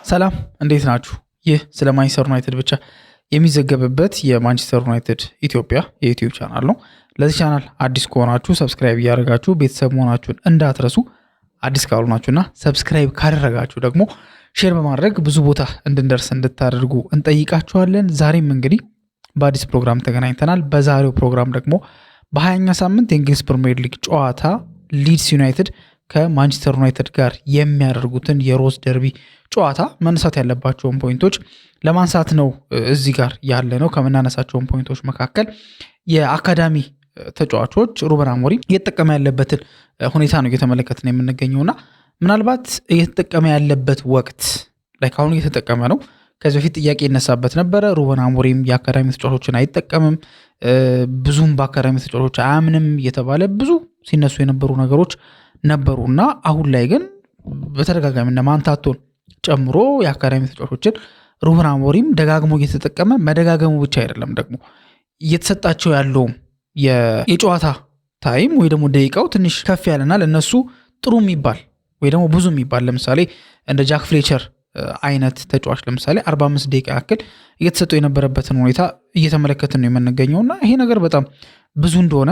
ሰላም እንዴት ናችሁ? ይህ ስለ ማንቸስተር ዩናይትድ ብቻ የሚዘገብበት የማንቸስተር ዩናይትድ ኢትዮጵያ የዩቲዩብ ቻናል ነው። ለዚህ ቻናል አዲስ ከሆናችሁ ሰብስክራይብ እያደረጋችሁ ቤተሰብ መሆናችሁን እንዳትረሱ። አዲስ ካልሆናችሁና ሰብስክራይብ ካደረጋችሁ ደግሞ ሼር በማድረግ ብዙ ቦታ እንድንደርስ እንድታደርጉ እንጠይቃችኋለን። ዛሬም እንግዲህ በአዲስ ፕሮግራም ተገናኝተናል። በዛሬው ፕሮግራም ደግሞ በ20ኛ ሳምንት የእንግሊዝ ፕሪሚየር ሊግ ጨዋታ ሊድስ ዩናይትድ ከማንቸስተር ዩናይትድ ጋር የሚያደርጉትን የሮዝ ደርቢ ጨዋታ መነሳት ያለባቸውን ፖይንቶች ለማንሳት ነው እዚህ ጋር ያለ ነው። ከምናነሳቸውን ፖይንቶች መካከል የአካዳሚ ተጫዋቾች ሩበን አሞሪም እየተጠቀመ ያለበትን ሁኔታ ነው እየተመለከትን የምንገኘውና ምናልባት እየተጠቀመ ያለበት ወቅት ላይ አሁን እየተጠቀመ ነው። ከዚህ በፊት ጥያቄ ይነሳበት ነበረ። ሩበን አሞሪም የአካዳሚ ተጫዋቾችን አይጠቀምም፣ ብዙም በአካዳሚ ተጫዋቾች አያምንም እየተባለ ብዙ ሲነሱ የነበሩ ነገሮች ነበሩና አሁን ላይ ግን በተደጋጋሚ ማንታቶን ጨምሮ የአካዳሚ ተጫዋቾችን ሩበን አሞሪም ደጋግሞ እየተጠቀመ መደጋገሙ ብቻ አይደለም ደግሞ እየተሰጣቸው ያለውም የጨዋታ ታይም ወይ ደግሞ ደቂቃው ትንሽ ከፍ ያለና ለነሱ ጥሩ የሚባል ወይ ደግሞ ብዙ የሚባል ለምሳሌ እንደ ጃክ ፍሌቸር አይነት ተጫዋች ለምሳሌ 45 ደቂቃ ያክል እየተሰጠው የነበረበትን ሁኔታ እየተመለከትን ነው የምንገኘውና ይሄ ነገር በጣም ብዙ እንደሆነ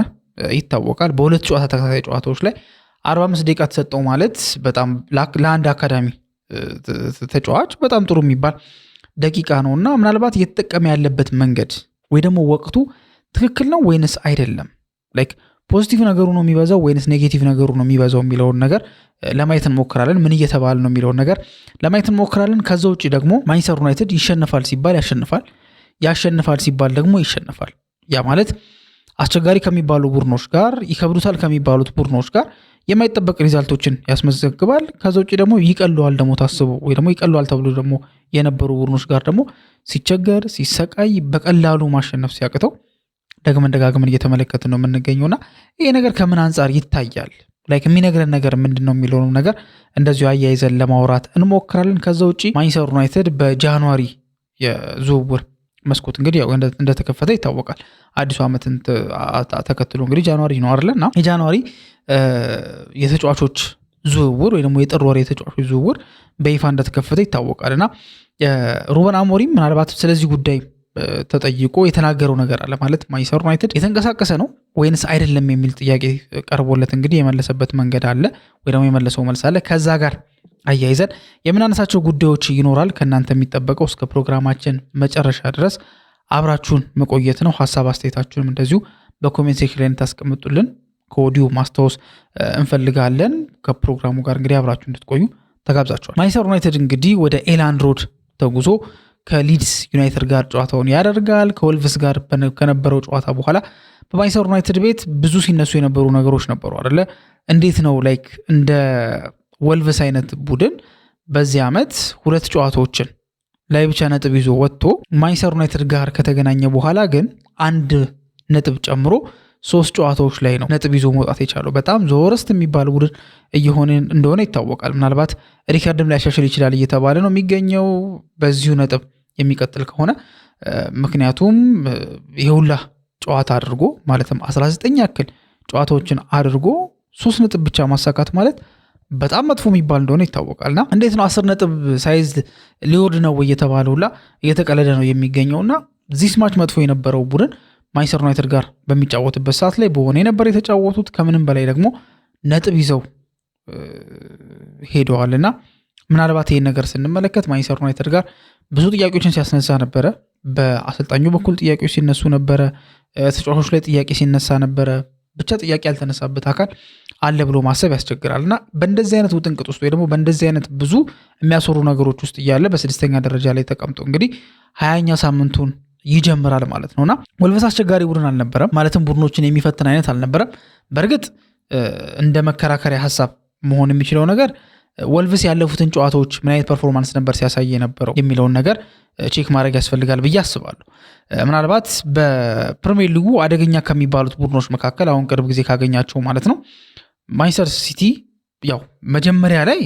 ይታወቃል። በሁለት ጨዋታ ተከታታይ ጨዋታዎች ላይ 45 ደቂቃ ተሰጠው ማለት በጣም ለአንድ አካዳሚ ተጫዋች በጣም ጥሩ የሚባል ደቂቃ ነውና ምናልባት እየተጠቀመ ያለበት መንገድ ወይ ደግሞ ወቅቱ ትክክል ነው ወይንስ አይደለም፣ ላይክ ፖዚቲቭ ነገሩ ነው የሚበዛው ወይንስ ኔጌቲቭ ነገሩ ነው የሚበዛው የሚለውን ነገር ለማየት እንሞክራለን። ምን እየተባለ ነው የሚለውን ነገር ለማየት እንሞክራለን። ከዛ ውጭ ደግሞ ማንቸስተር ዩናይትድ ይሸነፋል ሲባል ያሸንፋል፣ ያሸንፋል ሲባል ደግሞ ይሸነፋል። ያ ማለት አስቸጋሪ ከሚባሉ ቡድኖች ጋር ይከብዱታል ከሚባሉት ቡድኖች ጋር የማይጠበቅ ሪዛልቶችን ያስመዘግባል። ከዛ ውጭ ደግሞ ይቀለዋል ደግሞ ታስቦ ወይ ደግሞ ይቀለዋል ተብሎ ደግሞ የነበሩ ቡድኖች ጋር ደግሞ ሲቸገር ሲሰቃይ በቀላሉ ማሸነፍ ሲያቅተው ደግመን እየተመለከትን ነው የምንገኘውና ይሄ ነገር ከምን አንጻር ይታያል ላይክ የሚነግረን ነገር ምንድነው የሚለውን ነገር እንደዚሁ አያይዘን ለማውራት እንሞክራለን። ከዛ ውጭ ማንቸስተር ዩናይትድ በጃንዋሪ የዝውውር መስኮት እንግዲህ ያው እንደተከፈተ ይታወቃል። አዲሱ ዓመትን ተከትሎ እንግዲህ ጃንዋሪ ነው አይደለና የጃንዋሪ የተጫዋቾች ዝውውር ወይ ደግሞ የጥር ወር የተጫዋቾች ዝውውር በይፋ እንደተከፈተ ይታወቃልና ሩበን አሞሪም ምናልባት ስለዚህ ጉዳይ ተጠይቆ የተናገረው ነገር አለ። ማለት ማንቸስተር ዩናይትድ የተንቀሳቀሰ ነው ወይንስ አይደለም የሚል ጥያቄ ቀርቦለት እንግዲህ የመለሰበት መንገድ አለ ወይ ደግሞ የመለሰው መልስ አለ። ከዛ ጋር አያይዘን የምናነሳቸው ጉዳዮች ይኖራል። ከእናንተ የሚጠበቀው እስከ ፕሮግራማችን መጨረሻ ድረስ አብራችሁን መቆየት ነው። ሀሳብ አስተያየታችሁንም እንደዚሁ በኮሜንት ሴክሽን ላይ እንድታስቀምጡልን ከወዲሁ ማስታወስ እንፈልጋለን። ከፕሮግራሙ ጋር እንግዲህ አብራችሁ እንድትቆዩ ተጋብዛችኋል። ማንቸስተር ዩናይትድ እንግዲህ ወደ ኤላንድ ሮድ ተጉዞ ከሊድስ ዩናይትድ ጋር ጨዋታውን ያደርጋል። ከወልቭስ ጋር ከነበረው ጨዋታ በኋላ በማንቸስተር ዩናይትድ ቤት ብዙ ሲነሱ የነበሩ ነገሮች ነበሩ አይደለ? እንዴት ነው ላይክ እንደ ወልቭስ አይነት ቡድን በዚህ ዓመት ሁለት ጨዋታዎችን ላይ ብቻ ነጥብ ይዞ ወጥቶ ማንቸስተር ዩናይትድ ጋር ከተገናኘ በኋላ ግን አንድ ነጥብ ጨምሮ 3 ጨዋታዎች ላይ ነው ነጥብ ይዞ መውጣት የቻለው። በጣም ዘወረስት የሚባል ቡድን እየሆነ እንደሆነ ይታወቃል። ምናልባት ሪካርድም ሊያሻሽል ይችላል እየተባለ ነው የሚገኘው በዚሁ ነጥብ የሚቀጥል ከሆነ። ምክንያቱም የሁላ ጨዋታ አድርጎ ማለትም 19 ያክል ጨዋታዎችን አድርጎ 3 ነጥብ ብቻ ማሳካት ማለት በጣም መጥፎ የሚባል እንደሆነ ይታወቃልና እንዴት ነው 10 ነጥብ ሳይዝ ሊወርድ ነው እየተባለ ሁላ እየተቀለደ ነው የሚገኘውና ዚስ ማች መጥፎ የነበረው ቡድን ማንቸስተር ዩናይትድ ጋር በሚጫወትበት ሰዓት ላይ በሆነ የነበር የተጫወቱት ከምንም በላይ ደግሞ ነጥብ ይዘው ሄደዋልና ምናልባት ይሄን ነገር ስንመለከት ማንቸስተር ዩናይትድ ጋር ብዙ ጥያቄዎችን ሲያስነሳ ነበረ። በአሰልጣኙ በኩል ጥያቄዎች ሲነሱ ነበረ፣ ተጫዋቾች ላይ ጥያቄ ሲነሳ ነበረ። ብቻ ጥያቄ ያልተነሳበት አካል አለ ብሎ ማሰብ ያስቸግራልና በእንደዚህ አይነት ውጥንቅጥ ውስጥ ወይ ደግሞ በእንደዚህ አይነት ብዙ የሚያሰሩ ነገሮች ውስጥ እያለ በስድስተኛ ደረጃ ላይ ተቀምጦ እንግዲህ 20ኛ ሳምንቱን ይጀምራል ማለት ነውና ወልቭስ አስቸጋሪ ቡድን አልነበረም፣ ማለትም ቡድኖችን የሚፈትን አይነት አልነበረም። በእርግጥ እንደ መከራከሪያ ሀሳብ መሆን የሚችለው ነገር ወልቭስ ያለፉትን ጨዋታዎች ምን አይነት ፐርፎርማንስ ነበር ሲያሳይ የነበረው የሚለውን ነገር ቼክ ማድረግ ያስፈልጋል ብዬ አስባለሁ። ምናልባት በፕሪሚየር ሊጉ አደገኛ ከሚባሉት ቡድኖች መካከል አሁን ቅርብ ጊዜ ካገኛቸው ማለት ነው ማንቸስተር ሲቲ ያው መጀመሪያ ላይ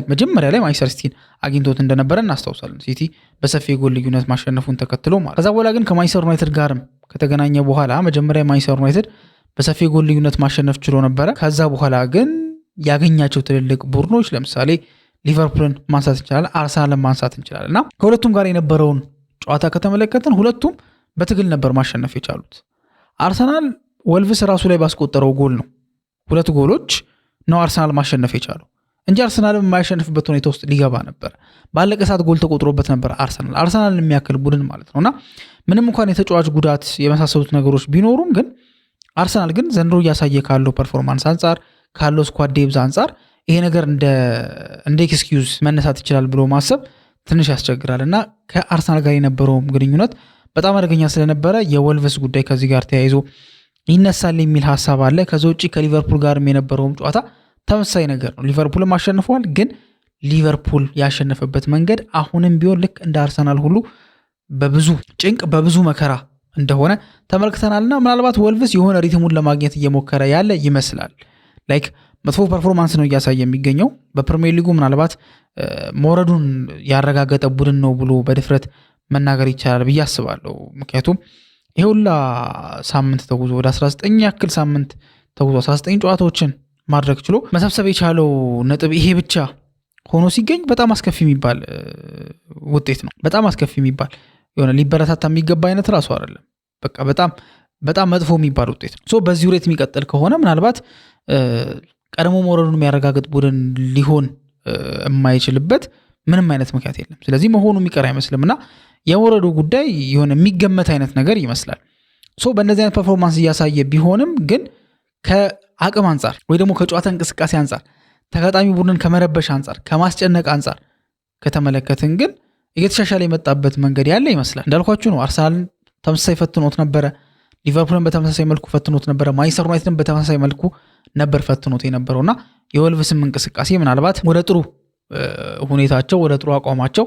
ማንቸስተር ሲቲን አግኝቶት እንደነበረ እናስታውሳለን። ሲቲ በሰፊ ጎል ልዩነት ማሸነፉን ተከትሎ ማለት ከዛ በኋላ ግን ከማንቸስተር ዩናይትድ ጋርም ከተገናኘ በኋላ መጀመሪያ ማንቸስተር ዩናይትድ በሰፊ ጎል ልዩነት ማሸነፍ ችሎ ነበረ። ከዛ በኋላ ግን ያገኛቸው ትልልቅ ቡድኖች ለምሳሌ ሊቨርፑልን ማንሳት እንችላለን፣ አርሰናልን ማንሳት እንችላለን። እና ከሁለቱም ጋር የነበረውን ጨዋታ ከተመለከትን ሁለቱም በትግል ነበር ማሸነፍ የቻሉት። አርሰናል ወልቭስ ራሱ ላይ ባስቆጠረው ጎል ነው 2 ጎሎች ነው አርሰናል ማሸነፍ የቻለው እንጂ አርሰናልን የማያሸንፍበት ሁኔታ ውስጥ ሊገባ ነበር። ባለቀ ሰዓት ጎል ተቆጥሮበት ነበር አርሰናል የሚያክል ቡድን ማለት ነውና ምንም እንኳን የተጫዋች ጉዳት የመሳሰሉት ነገሮች ቢኖሩም ግን አርሰናል ግን ዘንድሮ እያሳየ ካለው ፐርፎርማንስ አንጻር ካለው ስኳድ ዴብዝ አንጻር ይሄ ነገር እንደ ኤክስኪዩዝ መነሳት ይችላል ብሎ ማሰብ ትንሽ ያስቸግራል እና ከአርሰናል ጋር የነበረውም ግንኙነት በጣም አደገኛ ስለነበረ የወልቭስ ጉዳይ ከዚህ ጋር ተያይዞ ይነሳል የሚል ሐሳብ አለ። ከዛ ውጪ ከሊቨርፑል ጋርም የነበረውም ጨዋታ ተመሳሳይ ነገር ነው። ሊቨርፑልም አሸንፏል፣ ግን ሊቨርፑል ያሸነፈበት መንገድ አሁንም ቢሆን ልክ እንደ አርሰናል ሁሉ በብዙ ጭንቅ በብዙ መከራ እንደሆነ ተመልክተናልና ምናልባት ወልቭስ የሆነ ሪትሙን ለማግኘት እየሞከረ ያለ ይመስላል። ላይክ መጥፎ ፐርፎርማንስ ነው እያሳየ የሚገኘው በፕሪሚየር ሊጉ ምናልባት መውረዱን ያረጋገጠ ቡድን ነው ብሎ በድፍረት መናገር ይቻላል ብዬ አስባለሁ። ምክንያቱም ይሄ ሁላ ሳምንት ተጉዞ ወደ 19 ያክል ሳምንት ተጉዞ 19 ጨዋታዎችን ማድረግ ችሎ መሰብሰብ የቻለው ነጥብ ይሄ ብቻ ሆኖ ሲገኝ በጣም አስከፊ የሚባል ውጤት ነው። በጣም አስከፊ የሚባል የሆነ ሊበረታታ የሚገባ አይነት ራሱ አይደለም። በቃ በጣም መጥፎ የሚባል ውጤት ነው። ሶ በዚህ ሬት የሚቀጥል ከሆነ ምናልባት ቀድሞ መውረዱን የሚያረጋግጥ ቡድን ሊሆን የማይችልበት ምንም አይነት ምክንያት የለም። ስለዚህ መሆኑ የሚቀር አይመስልምና የመውረዱ ጉዳይ የሆነ የሚገመት አይነት ነገር ይመስላል። ሶ በእንደዚህ አይነት ፐርፎርማንስ እያሳየ ቢሆንም ግን ከአቅም አንጻር ወይ ደግሞ ከጨዋታ እንቅስቃሴ አንጻር ተጋጣሚ ቡድንን ከመረበሽ አንጻር ከማስጨነቅ አንጻር ከተመለከትን ግን እየተሻሻለ የመጣበት መንገድ ያለ ይመስላል። እንዳልኳችሁ ነው። አርሰናልን ተመሳሳይ ፈትኖት ነበረ፣ ሊቨርፑልን በተመሳሳይ መልኩ ፈትኖት ነበረ፣ ማንቸስተር ዩናይትድን በተመሳሳይ መልኩ ነበር ፈትኖት የነበረውና የወልቭስም እንቅስቃሴ ምናልባት ወደ ጥሩ ሁኔታቸው ወደ ጥሩ አቋማቸው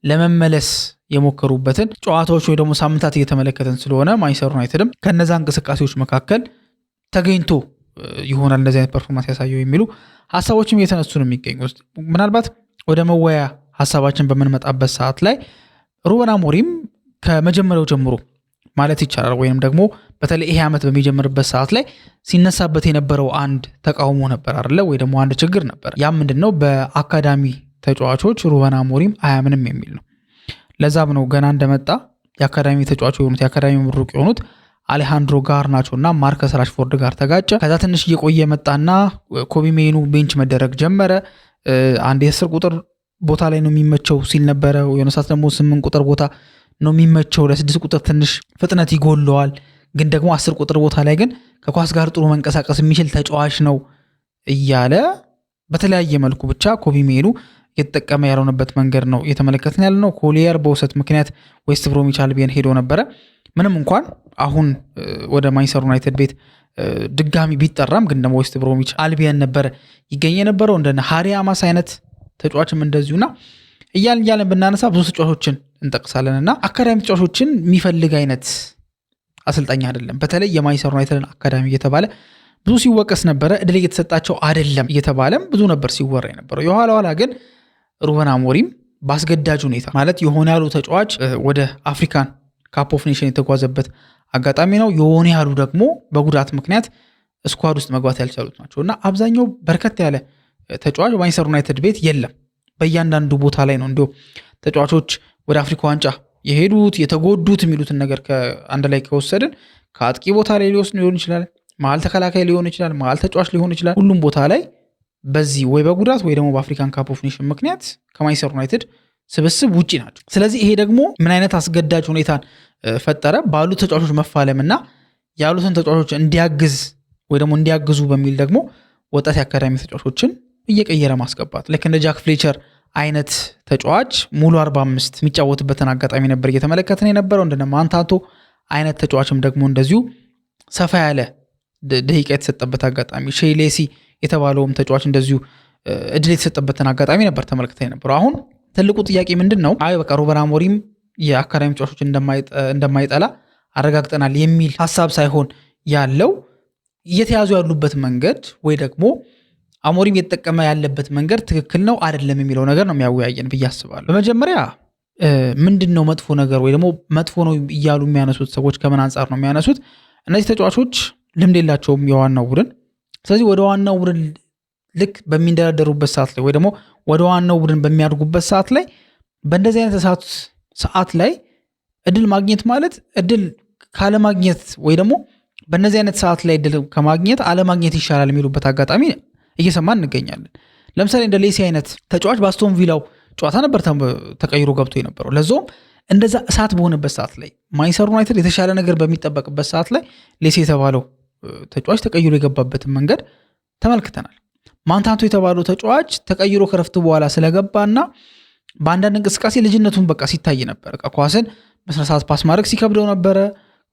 ለመመለስ የሞከሩበትን ጨዋታዎች ወይ ደግሞ ሳምንታት እየተመለከተን ስለሆነ ማንቸስተር ዩናይትድም ከነዛ እንቅስቃሴዎች መካከል ተገኝቶ ይሆናል እንደዚህ አይነት ፐርፎርማንስ ያሳየው የሚሉ ሐሳቦችም እየተነሱ ነው የሚገኙት። ምናልባት ወደ መወያ ሐሳባችን በምንመጣበት ሰዓት ላይ ሩበን አሞሪም ከመጀመሪያው ጀምሮ ማለት ይቻላል ወይንም ደግሞ በተለይ ይሄ ዓመት በሚጀምርበት ሰዓት ላይ ሲነሳበት የነበረው አንድ ተቃውሞ ነበር አይደለ? ወይ ደግሞ አንድ ችግር ነበር። ያ ምንድነው? በአካዳሚ ተጫዋቾች ሩበን አሞሪም አያምንም የሚል ነው። ለዛም ነው ገና እንደመጣ የአካዳሚ ተጫዋቾች የሆኑት የአካዳሚ ምሩቅ የሆኑት አሌሃንድሮ ጋርናቾና ማርከስ ራሽፎርድ ጋር ተጋጨ። ከዛ ትንሽ እየቆየ መጣና ኮቢ ሜኑ ቤንች መደረግ ጀመረ። አንድ የ10 ቁጥር ቦታ ላይ ነው የሚመቸው ሲል ነበረ። የሆነ ሰዓት ደግሞ 8 ቁጥር ቦታ ነው የሚመቸው፣ ለ6 ቁጥር ትንሽ ፍጥነት ይጎለዋል፣ ግን ደግሞ 10 ቁጥር ቦታ ላይ ግን ከኳስ ጋር ጥሩ መንቀሳቀስ የሚችል ተጫዋች ነው እያለ በተለያየ መልኩ ብቻ ኮቢ ሜኑ የተጠቀመ ያልሆነበት መንገድ ነው እየተመለከትን ያለ ነው። ኮሊየር በውሰት ምክንያት ዌስት ብሮሚች አልቢየን ሄዶ ነበረ። ምንም እንኳን አሁን ወደ ማንቸስተር ዩናይትድ ቤት ድጋሚ ቢጠራም ግን ደግሞ ዌስት ብሮሚች አልቢየን ነበረ ይገኝ የነበረው። እንደነ ሃሪ አማስ አይነት ተጫዋችም እንደዚሁና እያልን ብናነሳ ብዙ ተጫዋቾችን እንጠቅሳለንና አካዳሚ ተጫዋቾችን የሚፈልግ አይነት አሰልጣኝ አይደለም። በተለይ የማንቸስተር ዩናይትድን አካዳሚ እየተባለ ብዙ ሲወቀስ ነበረ። እድል እየተሰጣቸው አይደለም እየተባለም ብዙ ነበር ሲወራ የነበረው። የኋላ ኋላ ግን ሩበን አሞሪም በአስገዳጅ ሁኔታ ማለት የሆነ ያሉ ተጫዋች ወደ አፍሪካን ካፕ ኦፍ ኔሽን የተጓዘበት አጋጣሚ ነው። የሆነ ያሉ ደግሞ በጉዳት ምክንያት ስኳድ ውስጥ መግባት ያልቻሉት ናቸው እና አብዛኛው በርከት ያለ ተጫዋች ማንቸስተር ዩናይትድ ቤት የለም። በእያንዳንዱ ቦታ ላይ ነው እንዲሁ ተጫዋቾች ወደ አፍሪካ ዋንጫ የሄዱት የተጎዱት የሚሉትን ነገር ከአንድ ላይ ከወሰድን ከአጥቂ ቦታ ላይ ሊሆን ይችላል፣ መሀል ተከላካይ ሊሆን ይችላል፣ መሀል ተጫዋች ሊሆን ይችላል። ሁሉም ቦታ ላይ በዚህ ወይ በጉዳት ወይ ደግሞ በአፍሪካን ካፕ ኦፍ ኔሽን ምክንያት ከማንቸስተር ዩናይትድ ስብስብ ውጪ ናቸው። ስለዚህ ይሄ ደግሞ ምን አይነት አስገዳጅ ሁኔታን ፈጠረ? ባሉት ተጫዋቾች መፋለምና ያሉትን ተጫዋቾች እንዲያግዝ ወይ ደግሞ እንዲያግዙ በሚል ደግሞ ወጣት የአካዳሚ ተጫዋቾችን እየቀየረ ማስገባት። ልክ እንደ ጃክ ፍሌቸር አይነት ተጫዋች ሙሉ 45 የሚጫወትበትን አጋጣሚ ነበር እየተመለከትን የነበረው። እንደነ ማንታቶ አይነት ተጫዋችም ደግሞ እንደዚሁ ሰፋ ያለ ደቂቃ የተሰጠበት አጋጣሚ፣ ሼሌሲ የተባለውም ተጫዋች እንደዚሁ እድል የተሰጠበትን አጋጣሚ ነበር ተመልክተን የነበረው። አሁን ትልቁ ጥያቄ ምንድን ነው? አይ በቃ ሩበን አሞሪም የአካዳሚ ተጫዋቾች እንደማይጠላ አረጋግጠናል የሚል ሀሳብ ሳይሆን ያለው እየተያዙ ያሉበት መንገድ ወይ ደግሞ አሞሪም የተጠቀመ ያለበት መንገድ ትክክል ነው አይደለም የሚለው ነገር ነው የሚያወያየን ብዬ አስባለሁ። በመጀመሪያ ምንድን ነው መጥፎ ነገር ወይ ደግሞ መጥፎ ነው እያሉ የሚያነሱት ሰዎች ከምን አንጻር ነው የሚያነሱት? እነዚህ ተጫዋቾች ልምድ የላቸውም የዋናው ቡድን። ስለዚህ ወደ ዋናው ቡድን ልክ በሚንደረደሩበት ሰዓት ላይ ወይ ደግሞ ወደ ዋናው ቡድን በሚያድጉበት ሰዓት ላይ በእንደዚህ አይነት ሰዓት ላይ እድል ማግኘት ማለት እድል ካለማግኘት ወይ ደግሞ በእነዚህ አይነት ሰዓት ላይ እድል ከማግኘት አለማግኘት ይሻላል የሚሉበት አጋጣሚ እየሰማን እንገኛለን። ለምሳሌ እንደ ሌሲ አይነት ተጫዋች በአስቶን ቪላው ጨዋታ ነበር ተቀይሮ ገብቶ የነበረው። ለዛውም እንደዛ እሳት በሆነበት ሰዓት ላይ ማንቸስተር ዩናይትድ የተሻለ ነገር በሚጠበቅበት ሰዓት ላይ ሌሲ የተባለው ተጫዋች ተቀይሮ የገባበትን መንገድ ተመልክተናል። ማንታንቶ የተባለው ተጫዋች ተቀይሮ ከረፍት በኋላ ስለገባና በአንዳንድ እንቅስቃሴ ልጅነቱን በቃ ሲታይ ነበር። ኳስን በስነስርዓት ፓስ ማድረግ ሲከብደው ነበረ፣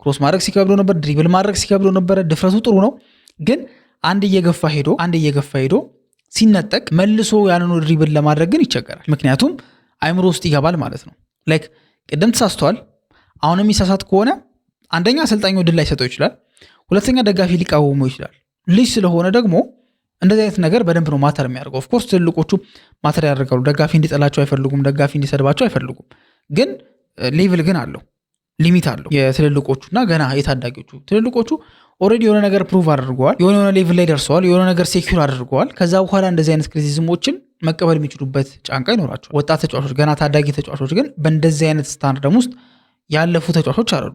ክሮስ ማድረግ ሲከብደው ነበር፣ ድሪብል ማድረግ ሲከብደው ነበረ። ድፍረቱ ጥሩ ነው፣ ግን አንድ እየገፋ ሄዶ ሲነጠቅ መልሶ ያንኑ ድሪብል ለማድረግ ግን ይቸገራል። ምክንያቱም አይምሮ ውስጥ ይገባል ማለት ነው። ላይክ ቅድም ተሳስቷል፣ አሁንም የሚሳሳት ከሆነ አንደኛ አሰልጣኙ ድል ላይ ሰጠው ይችላል፣ ሁለተኛ ደጋፊ ሊቃወመው ይችላል። ልጅ ስለሆነ ደግሞ እንደዚህ አይነት ነገር በደንብ ነው ማተር የሚያደርገው። ኦፍኮርስ ትልልቆቹ ማተር ያደርጋሉ። ደጋፊ እንዲጠላቸው አይፈልጉም፣ ደጋፊ እንዲሰድባቸው አይፈልጉም። ግን ሌቭል ግን አለው፣ ሊሚት አለው። የትልልቆቹ እና ገና የታዳጊዎቹ ትልልቆቹ ኦልሬዲ የሆነ ነገር ፕሩቭ አድርገዋል፣ የሆነ ሌቭል ላይ ደርሰዋል፣ የሆነ ነገር ሴኪር አድርገዋል። ከዛ በኋላ እንደዚህ አይነት ክሪቲሲዝሞችን መቀበል የሚችሉበት ጫንቃ ይኖራቸዋል። ወጣት ተጫዋቾች፣ ገና ታዳጊ ተጫዋቾች ግን በእንደዚህ አይነት ስታንዳርድ ውስጥ ያለፉ ተጫዋቾች አሉ።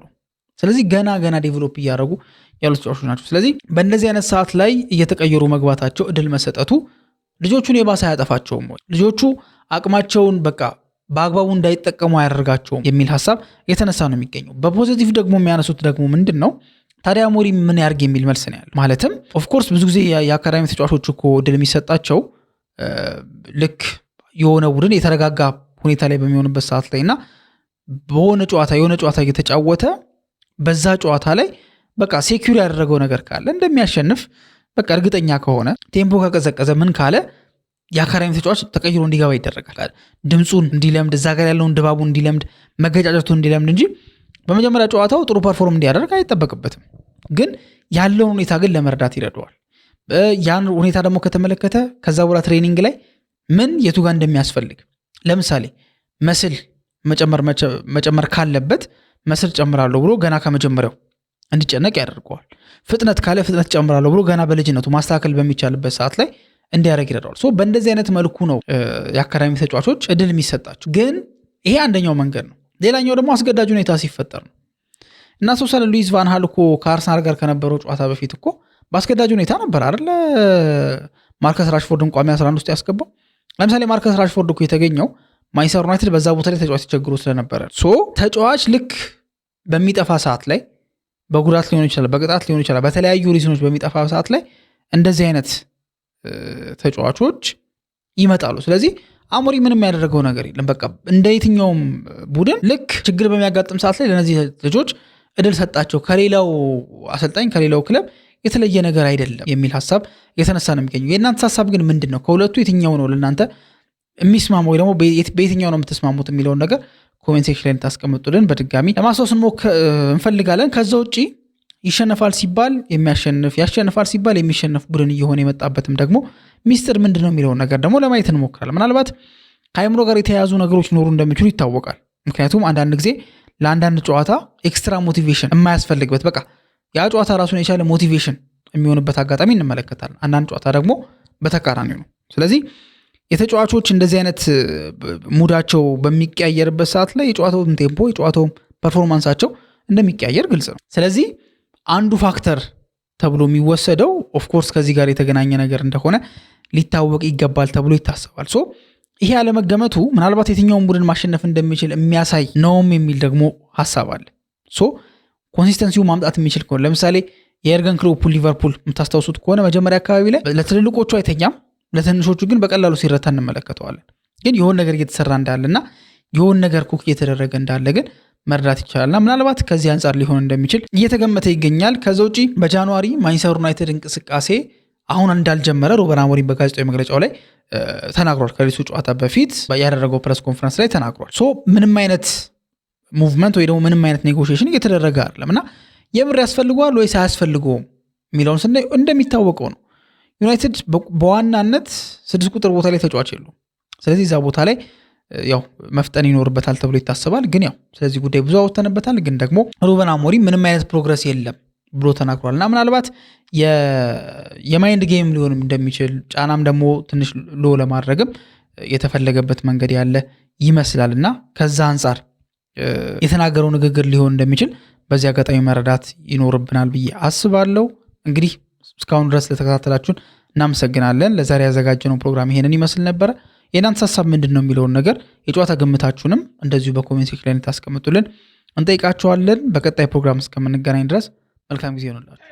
ስለዚህ ገና ዴቨሎፕ እያደረጉ ያሉ ተጫዋቾች ናቸው። ስለዚህ በእንደዚህ አይነት ሰዓት ላይ እየተቀየሩ መግባታቸው እድል መሰጠቱ ልጆቹን የባሰ አያጠፋቸውም ወይ? ልጆቹ አቅማቸውን በቃ በአግባቡ እንዳይጠቀሙ አያደርጋቸውም የሚል ሀሳብ የተነሳ ነው የሚገኘው። በፖዚቲቭ ደግሞ የሚያነሱት ደግሞ ምንድን ነው ታዲያ አሞሪም ምን ያርግ የሚል መልስ ነው ያለው። ማለትም ኦፍኮርስ ብዙ ጊዜ የአካዳሚ ተጫዋቾች እኮ እድል የሚሰጣቸው ልክ የሆነ ቡድን የተረጋጋ ሁኔታ ላይ በሚሆንበት ሰዓት ላይ እና የሆነ ጨዋታ እየተጫወተ በዛ ጨዋታ ላይ በቃ ሴኪር ያደረገው ነገር ካለ እንደሚያሸንፍ በቃ እርግጠኛ ከሆነ ቴምፖ ከቀዘቀዘ ምን ካለ የአካዳሚ ተጫዋች ተቀይሮ እንዲገባ ይደረጋል። ድምፁን እንዲለምድ፣ እዛ ጋር ያለውን ድባቡ እንዲለምድ፣ መገጫጨቱን እንዲለምድ እንጂ በመጀመሪያ ጨዋታው ጥሩ ፐርፎርም እንዲያደርግ አይጠበቅበትም። ግን ያለውን ሁኔታ ግን ለመርዳት ይረዳዋል። ያን ሁኔታ ደግሞ ከተመለከተ ከዛ በኋላ ትሬኒንግ ላይ ምን የቱ ጋር እንደሚያስፈልግ ለምሳሌ መስል መጨመር ካለበት መስል ጨምራለሁ ብሎ ገና ከመጀመሪያው እንዲጨነቅ ያደርገዋል። ፍጥነት ካለ ፍጥነት ጨምራለሁ ብሎ ገና በልጅነቱ ማስተካከል በሚቻልበት ሰዓት ላይ እንዲያደርግ ይረዳዋል። በእንደዚህ አይነት መልኩ ነው የአካዳሚ ተጫዋቾች እድል የሚሰጣቸው። ግን ይሄ አንደኛው መንገድ ነው። ሌላኛው ደግሞ አስገዳጅ ሁኔታ ሲፈጠር ነው እና ሶሳለ ሉዊስ ቫን ሃል እኮ ከአርሰናል ጋር ከነበረው ጨዋታ በፊት እኮ በአስገዳጅ ሁኔታ ነበር አይደለ ማርከስ ራሽፎርድን ቋሚ 11 ውስጥ ያስገባው። ለምሳሌ ማርከስ ራሽፎርድ እኮ የተገኘው ማንቸስተር ዩናይትድ በዛ ቦታ ላይ ተጫዋች ተቸግሮ ስለነበረ ተጫዋች ልክ በሚጠፋ ሰዓት ላይ በጉዳት ሊሆን ይችላል፣ በቅጣት ሊሆን ይችላል፣ በተለያዩ ሪዝኖች በሚጠፋ ሰዓት ላይ እንደዚህ አይነት ተጫዋቾች ይመጣሉ። ስለዚህ አሞሪም ምንም ያደረገው ነገር የለም። በቃ እንደ የትኛውም ቡድን ልክ ችግር በሚያጋጥም ሰዓት ላይ ለነዚህ ልጆች እድል ሰጣቸው። ከሌላው አሰልጣኝ ከሌላው ክለብ የተለየ ነገር አይደለም የሚል ሀሳብ የተነሳ ነው የሚገኘው። የእናንተ ሀሳብ ግን ምንድን ነው? ከሁለቱ የትኛው ነው ለእናንተ የሚስማማው ወይ ደግሞ በየትኛው ነው የምትስማሙት የሚለውን ነገር ኮሜንት ሴክሽን ላይ ታስቀምጡልን። በድጋሚ ለማስታወስ እንፈልጋለን። ከዛ ውጪ ይሸነፋል ሲባል የሚያሸንፍ ያሸንፋል ሲባል የሚሸነፍ ቡድን እየሆነ የመጣበትም ደግሞ ሚስጥር ምንድን ነው የሚለውን ነገር ደግሞ ለማየት እንሞክራለን። ምናልባት ከአይምሮ ጋር የተያያዙ ነገሮች ሊኖሩ እንደሚችሉ ይታወቃል። ምክንያቱም አንዳንድ ጊዜ ለአንዳንድ ጨዋታ ኤክስትራ ሞቲቬሽን የማያስፈልግበት በቃ ያ ጨዋታ ራሱን የቻለ ሞቲቬሽን የሚሆንበት አጋጣሚ እንመለከታለን። አንዳንድ ጨዋታ ደግሞ በተቃራኒ ነው። ስለዚህ የተጫዋቾች እንደዚህ አይነት ሙዳቸው በሚቀያየርበት ሰዓት ላይ የጨዋታውን ቴምፖ የጨዋታውን ፐርፎርማንሳቸው እንደሚቀያየር ግልጽ ነው። ስለዚህ አንዱ ፋክተር ተብሎ የሚወሰደው ኦፍኮርስ ከዚህ ጋር የተገናኘ ነገር እንደሆነ ሊታወቅ ይገባል ተብሎ ይታሰባል። ይሄ አለመገመቱ ምናልባት የትኛውን ቡድን ማሸነፍ እንደሚችል የሚያሳይ ነውም የሚል ደግሞ ሀሳብ አለ። ኮንሲስተንሲው ማምጣት የሚችል ከሆነ ለምሳሌ የኤርገን ክሎፕ ሊቨርፑል የምታስታውሱት ከሆነ መጀመሪያ አካባቢ ላይ ለትልልቆቹ አይተኛም፣ ለትንሾቹ ግን በቀላሉ ሲረታ እንመለከተዋለን። ግን የሆነ ነገር እየተሰራ እንዳለና የሆነ ነገር ኩክ እየተደረገ እንዳለ ግን መርዳት ይቻላልና ምናልባት ከዚህ አንጻር ሊሆን እንደሚችል እየተገመተ ይገኛል። ከዛ ውጪ በጃንዋሪ ማንቸስተር ዩናይትድ እንቅስቃሴ አሁን እንዳልጀመረ ሩበን አሞሪም በጋዜጣዊ መግለጫው ላይ ተናግሯል። ከሌሊቱ ጨዋታ በፊት ያደረገው ፕሬስ ኮንፈረንስ ላይ ተናግሯል። ምንም አይነት ሙቭመንት ወይ ደግሞ ምንም አይነት ኔጎሽዬሽን እየተደረገ አይደለም እና የምር ያስፈልገዋል ወይስ አያስፈልገውም የሚለውን ስናይ እንደሚታወቀው ነው ዩናይትድ በዋናነት 6 ቁጥር ቦታ ላይ ተጫዋች የሉም። ስለዚህ እዛ ቦታ ላይ ያው መፍጠን ይኖርበታል ተብሎ ይታሰባል። ግን ያው ስለዚህ ጉዳይ ብዙ አወተንበታል። ግን ደግሞ ሩበን አሞሪም ምንም አይነት ፕሮግረስ የለም ብሎ ተናግሯል። እና ምናልባት የማይንድ ጌም ሊሆንም እንደሚችል ጫናም ደግሞ ትንሽ ሎ ለማድረግም የተፈለገበት መንገድ ያለ ይመስላል እና ከዛ አንጻር የተናገረው ንግግር ሊሆን እንደሚችል በዚህ አጋጣሚ መረዳት ይኖርብናል ብዬ አስባለሁ። እንግዲህ እስካሁን ድረስ ለተከታተላችሁን እናመሰግናለን። ለዛሬ ያዘጋጀነው ፕሮግራም ይሄንን ይመስል ነበረ። የእናንተ ሀሳብ ምንድን ነው የሚለውን ነገር የጨዋታ ግምታችሁንም እንደዚሁ በኮሜንት ሴክሽን ላይ ታስቀምጡልን እንጠይቃችኋለን። በቀጣይ ፕሮግራም እስከምንገናኝ ድረስ መልካም ጊዜ ይሆንላችሁ።